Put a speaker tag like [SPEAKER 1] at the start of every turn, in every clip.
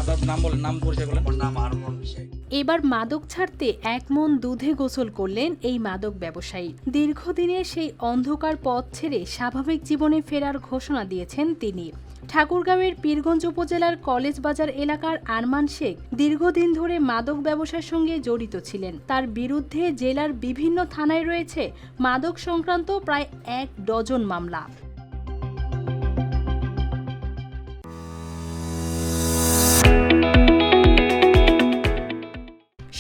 [SPEAKER 1] আপনার নাম বলেন, নাম পরিচয় বলেন।
[SPEAKER 2] আমার নাম আরমান শেখ।
[SPEAKER 3] এবার মাদক ছাড়তে 1 মণ দুধে গোসল করলেন এই মাদক ব্যবসায়ী। দীর্ঘদিনের সেই অন্ধকার পথ ছেড়ে স্বাভাবিক জীবনে ফেরার ঘোষণা দিয়েছেন তিনি। ঠাকুরগাঁওয়ের পীরগঞ্জ উপজেলার কলেজ বাজার এলাকার আরমান শেখ দীর্ঘদিন ধরে মাদক ব্যবসার সঙ্গে জড়িত ছিলেন। তার বিরুদ্ধে জেলার বিভিন্ন থানায় রয়েছে মাদক সংক্রান্ত প্রায় 1 ডজন মামলা।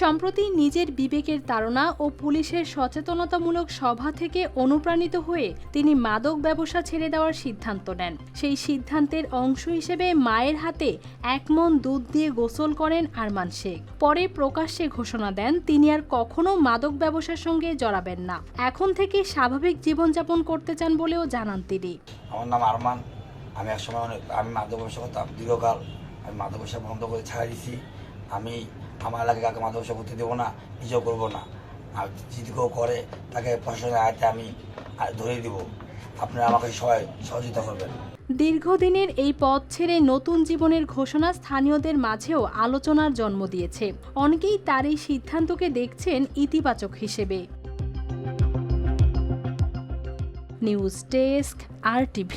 [SPEAKER 3] সম্প্রতি নিজের বিবেকের তাড়না ও পুলিশের সচেতনতামূলক সভা থেকে অনুপ্রাণিত হয়ে তিনি মাদক ব্যবসা ছেড়ে দেওয়ার সিদ্ধান্ত নেন। সেই সিদ্ধান্তের অংশ হিসেবে মায়ের হাতে 1 মণ দুধ দিয়ে গোসল করেন আরমান শেখ। পরে প্রকাশ্যে ঘোষণা দেন তিনি আর কখনো মাদক ব্যবসার সঙ্গে জড়াবেন না। এখন থেকে স্বাভাবিক জীবনযাপন করতে চান বলেও জানান তিনি।
[SPEAKER 2] আমার নাম আরমান। আমি একসময় আমি মাদক ব্যবসা করতাম দীর্ঘকাল। আমি মাদক ব্যবসা বন্ধ করে ছাড়া দিছি। আমি আমার এলাকায় কাউকে মাদক ব্যবসা করতে দেবো না, নিজেও করবো না। আর যদি কেউ করে তাকে প্রশাসনের আয়তে আমি ধরে দিব। আপনারা আমাকে সবাই সহযোগিতা করবেন।
[SPEAKER 3] দীর্ঘদিনের এই পথ ছেড়ে নতুন জীবনের ঘোষণা স্থানীয়দের মাঝেও আলোচনার জন্ম দিয়েছে। অনেকেই তার এই সিদ্ধান্তকে দেখছেন ইতিবাচক হিসেবে। News desk, RTV।